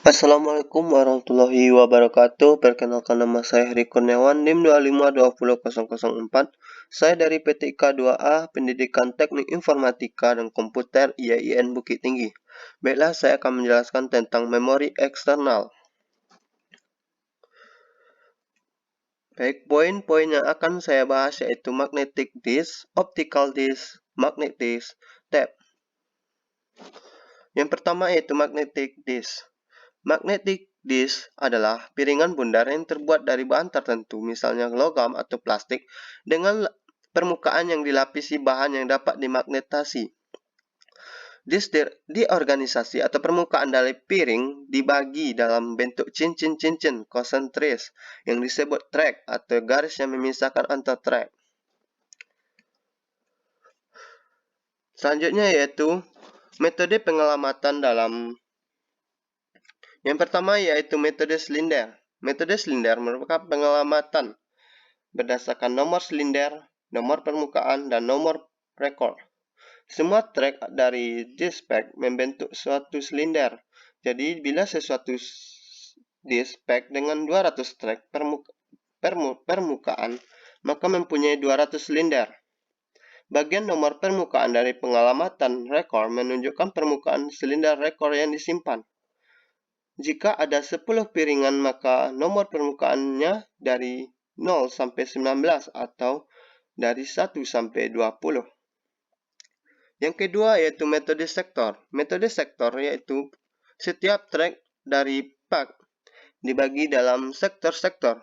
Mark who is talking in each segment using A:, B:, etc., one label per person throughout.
A: Assalamualaikum warahmatullahi wabarakatuh. Perkenalkan, nama saya Heri Kurniawan, NIM 2520004. Saya dari PT IK2A, Pendidikan Teknik Informatika dan Komputer IAIN Bukit Tinggi. Baiklah, saya akan menjelaskan tentang memori eksternal. Baik, poin-poin yang akan saya bahas yaitu magnetic disk, optical disk, magnetic disk, tape. Yang pertama yaitu magnetic disk. Magnetic disk adalah piringan bundar yang terbuat dari bahan tertentu, misalnya logam atau plastik, dengan permukaan yang dilapisi bahan yang dapat dimagnetasi. Disk diorganisasi atau permukaan dari piring dibagi dalam bentuk cincin-cincin konsentris yang disebut track atau garis yang memisahkan antar track. Selanjutnya yaitu metode pengelamatan dalam. Yang pertama yaitu metode silinder. Metode silinder merupakan pengelamatan berdasarkan nomor silinder, nomor permukaan, dan nomor rekor. Semua track dari disk pack membentuk suatu silinder. Jadi, bila sesuatu disk pack dengan 200 track permukaan, maka mempunyai 200 silinder. Bagian nomor permukaan dari pengelamatan rekor menunjukkan permukaan silinder rekor yang disimpan. Jika ada 10 piringan, maka nomor permukaannya dari 0 sampai 19 atau dari 1 sampai 20. Yang kedua yaitu metode sektor. Metode sektor yaitu setiap track dari pack dibagi dalam sektor-sektor.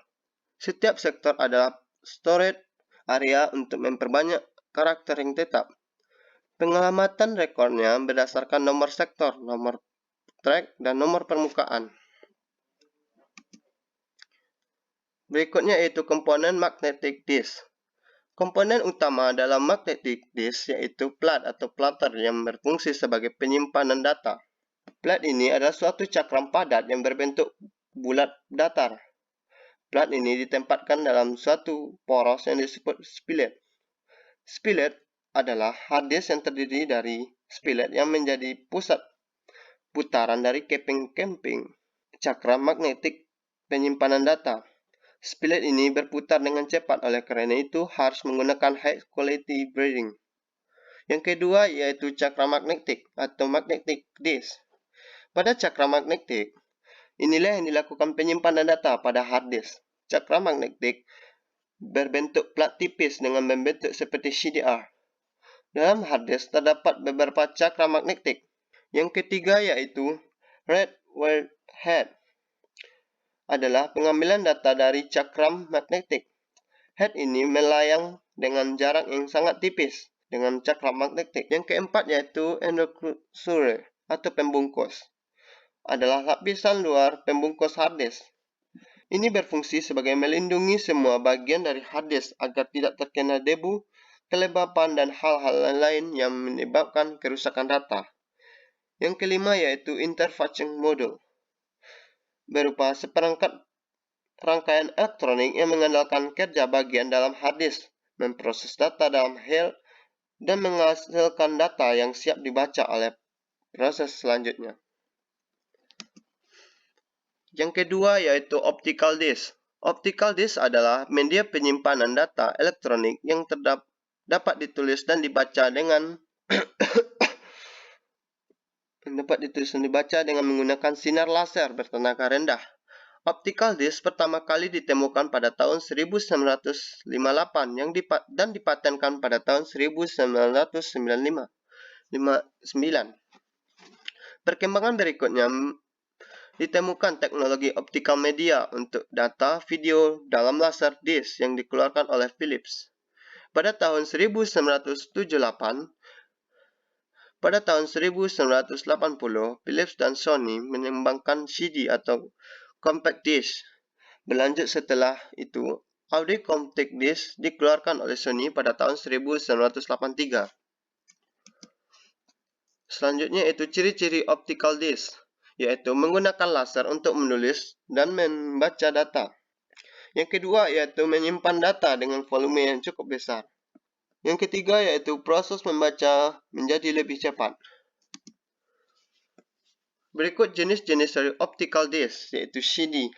A: Setiap sektor adalah storage area untuk memperbanyak karakter yang tetap. Pengelamatan rekornya berdasarkan nomor sektor, nomor track, dan nomor permukaan. Berikutnya yaitu komponen magnetic disk. Komponen utama dalam magnetic disk yaitu plat atau platter yang berfungsi sebagai penyimpanan data. Plat ini adalah suatu cakram padat yang berbentuk bulat datar. Plat ini ditempatkan dalam suatu poros yang disebut spillet. Spillet adalah hard disk yang terdiri dari spillet yang menjadi pusat putaran dari keping-keping cakram magnetik penyimpanan data. Spillet ini berputar dengan cepat, oleh karena itu harus menggunakan high quality bearing. Yang kedua yaitu cakram magnetik atau magnetic disk. Pada cakram magnetik, inilah yang dilakukan penyimpanan data pada hard disk. Cakram magnetik berbentuk plat tipis dengan membentuk seperti CDR. Dalam hard disk terdapat beberapa cakram magnetik. Yang ketiga yaitu read write head adalah pengambilan data dari cakram magnetik. Head ini melayang dengan jarak yang sangat tipis dengan cakram magnetik. Yang keempat yaitu enclosure atau pembungkus. Adalah lapisan luar pembungkus hard disk. Ini berfungsi sebagai melindungi semua bagian dari hard disk agar tidak terkena debu, kelembapan, dan hal-hal lain yang menyebabkan kerusakan data. Yang kelima yaitu interfacing module. Berupa seperangkat rangkaian elektronik yang mengandalkan kerja bagian dalam hard disk, memproses data dalam hal, dan menghasilkan data yang siap dibaca oleh proses selanjutnya. Yang kedua yaitu optical disk. Optical disk adalah media penyimpanan data elektronik yang dapat ditulis dan dibaca dengan menggunakan sinar laser bertenaga rendah. Optical disk pertama kali ditemukan pada tahun 1958 dan dipatenkan pada tahun 1999. Perkembangan berikutnya ditemukan teknologi optical media untuk data video dalam laser disk yang dikeluarkan oleh Philips. Pada tahun 1980, Philips dan Sony mengembangkan CD atau compact disc. Berlanjut setelah itu, Audio Compact Disc dikeluarkan oleh Sony pada tahun 1983. Selanjutnya yaitu ciri-ciri optical disc, yaitu menggunakan laser untuk menulis dan membaca data. Yang kedua yaitu menyimpan data dengan volume yang cukup besar. Yang ketiga yaitu proses membaca menjadi lebih cepat. Berikut jenis-jenis dari optical disc, yaitu CD.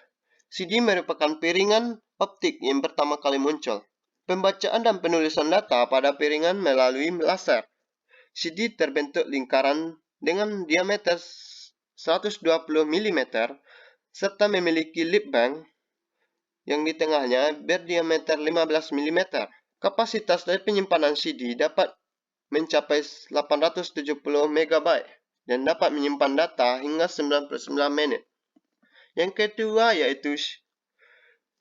A: CD merupakan piringan optik yang pertama kali muncul. Pembacaan dan penulisan data pada piringan melalui laser. CD terbentuk lingkaran dengan diameter 120 mm serta memiliki lip bank yang di tengahnya berdiameter 15 mm. Kapasitas dari penyimpanan CD dapat mencapai 870 MB dan dapat menyimpan data hingga 99 menit. Yang kedua yaitu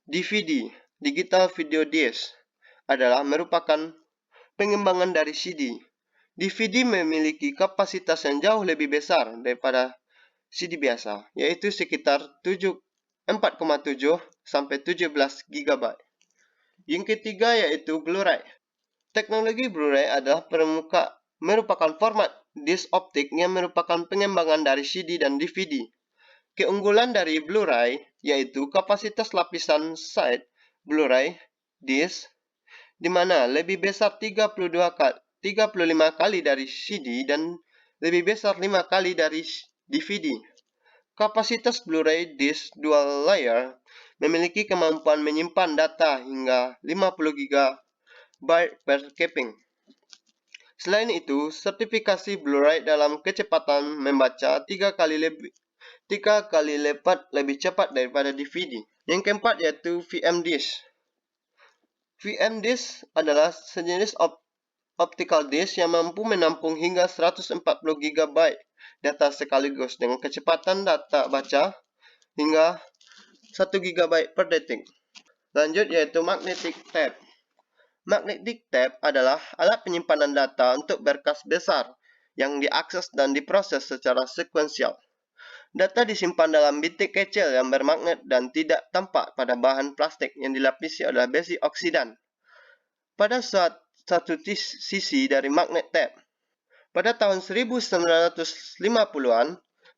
A: DVD, Digital Video Disc, adalah merupakan pengembangan dari CD. DVD memiliki kapasitas yang jauh lebih besar daripada CD biasa, yaitu sekitar 4,7 sampai 17 GB. Yang ketiga yaitu Blu-ray. Teknologi Blu-ray adalah merupakan format disk optik yang merupakan pengembangan dari CD dan DVD. Keunggulan dari Blu-ray yaitu kapasitas lapisan side Blu-ray disk di mana lebih besar 35 kali dari CD dan lebih besar 5 kali dari DVD. Kapasitas Blu-ray disk dual layer memiliki kemampuan menyimpan data hingga 50 GB per keping. Selain itu, sertifikasi Blu-ray dalam kecepatan membaca 3 kali lipat lebih cepat daripada DVD. Yang keempat yaitu VM disk. VM disk adalah sejenis optical disk yang mampu menampung hingga 140 GB data sekaligus dengan kecepatan data baca hingga 1 GB per detik. Lanjut yaitu magnetic tape. Magnetic tape adalah alat penyimpanan data untuk berkas besar yang diakses dan diproses secara sekuensial. Data disimpan dalam bintik kecil yang bermagnet dan tidak tampak pada bahan plastik yang dilapisi oleh besi oksidan. Pada satu sisi dari magnet tape. Pada tahun 1950-an,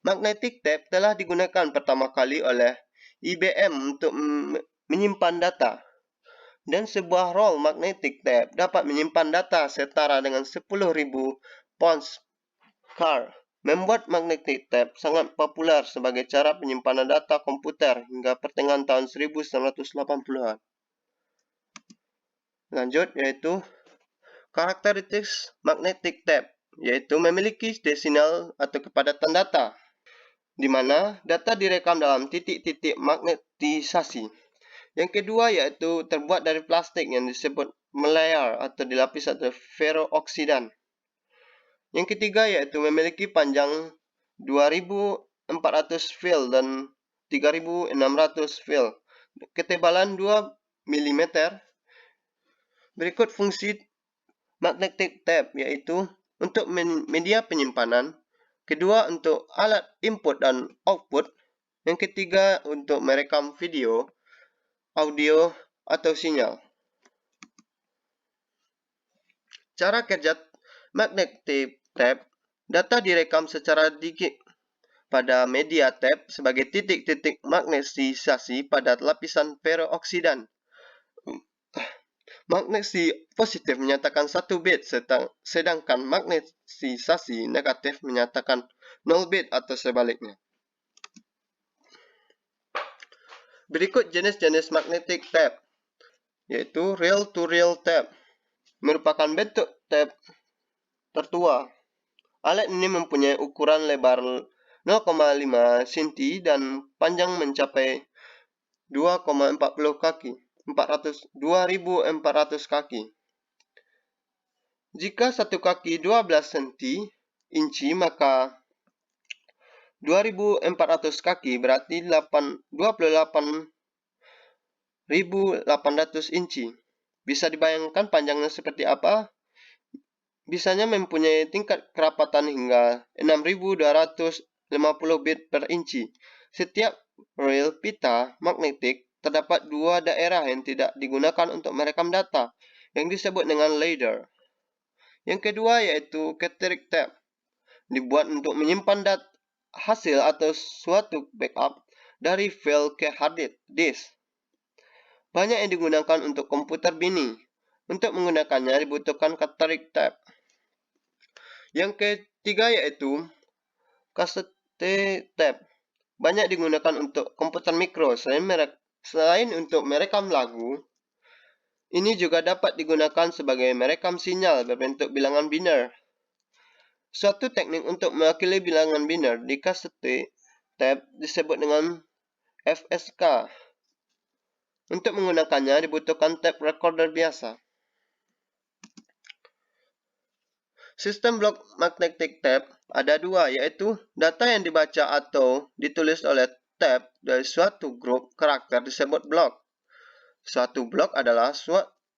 A: magnetic tape telah digunakan pertama kali oleh IBM untuk menyimpan data. Dan sebuah roll magnetic tape dapat menyimpan data setara dengan 10.000 pounds car. Membuat magnetic tape sangat populer sebagai cara penyimpanan data komputer hingga pertengahan tahun 1980-an. Lanjut yaitu karakteristik magnetic tape, yaitu memiliki desinal atau kepadatan data, di mana data direkam dalam titik-titik magnetisasi. Yang kedua yaitu terbuat dari plastik yang disebut melayar atau dilapis atau ferrooksidan. Yang ketiga yaitu memiliki panjang 2400 fil dan 3600 fil, ketebalan 2 mm. Berikut fungsi magnetic tape yaitu untuk media penyimpanan, kedua untuk alat input dan output, yang ketiga untuk merekam video, audio, atau sinyal. Cara kerja magnetic tape, data direkam secara digit pada media tape sebagai titik-titik magnetisasi pada lapisan ferrooksidan. Magnetisasi positif menyatakan 1 bit, sedangkan magnetisasi negatif menyatakan 0 bit atau sebaliknya. Berikut jenis-jenis magnetic tape, yaitu reel-to-reel tape. Merupakan bentuk tape tertua. Alat ini mempunyai ukuran lebar 0,5 cm dan panjang mencapai 2,40 kaki. 2400 kaki. Jika satu kaki 12 inci, maka 2400 kaki berarti 28.800 inci. Bisa dibayangkan panjangnya seperti apa? Bisanya mempunyai tingkat kerapatan hingga 6.250 bit per inci. Setiap reel pita magnetik terdapat dua daerah yang tidak digunakan untuk merekam data, yang disebut dengan ladder. Yang kedua yaitu cathodic tape, dibuat untuk menyimpan hasil atau suatu backup dari file ke hard disk. Banyak yang digunakan untuk komputer bini. Untuk menggunakannya dibutuhkan cathodic tape. Yang ketiga yaitu Tab banyak digunakan untuk komputer mikro. Selain untuk merekam lagu, ini juga dapat digunakan sebagai merekam sinyal berbentuk bilangan biner. Suatu teknik untuk mewakili bilangan biner di kaset tab disebut dengan FSK. Untuk menggunakannya dibutuhkan tab recorder biasa. Sistem blok magnetic tape ada dua, yaitu data yang dibaca atau ditulis oleh tab dari suatu grup karakter disebut blok. Suatu blok adalah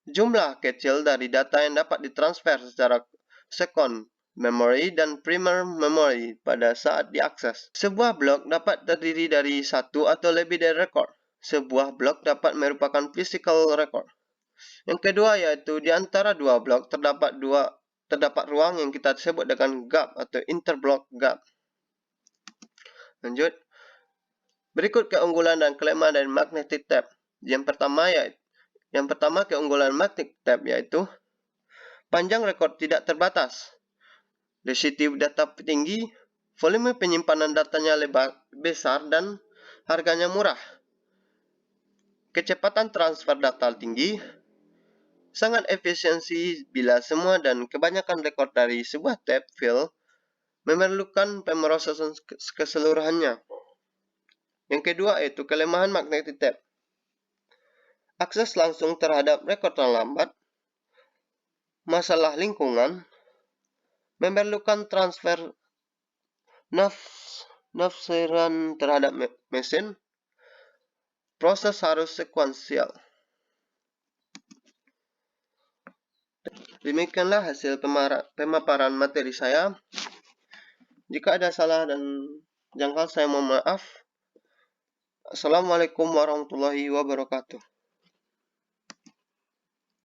A: jumlah kecil dari data yang dapat ditransfer secara second memory dan primer memory pada saat diakses. Sebuah blok dapat terdiri dari satu atau lebih dari record. Sebuah blok dapat merupakan physical record. Yang kedua yaitu di antara dua blok terdapat ruang yang kita sebut dengan gap atau interblock gap. Lanjut. Berikut keunggulan dan kelemahan dari magnetic tape. Yang pertama keunggulan magnetic tape yaitu panjang rekod tidak terbatas, density data tinggi, volume penyimpanan datanya besar dan harganya murah. Kecepatan transfer data tinggi, sangat efisiensi bila semua dan kebanyakan rekod dari sebuah tape file memerlukan pemrosesan keseluruhannya. Yang kedua yaitu kelemahan magnetic tape. Akses langsung terhadap rekod terlambat, masalah lingkungan, memerlukan transfer nafsiran terhadap mesin, proses harus sekuensial. Demikianlah hasil pemaparan materi saya. Jika ada salah dan janggal saya mohon maaf. Assalamualaikum warahmatullahi wabarakatuh.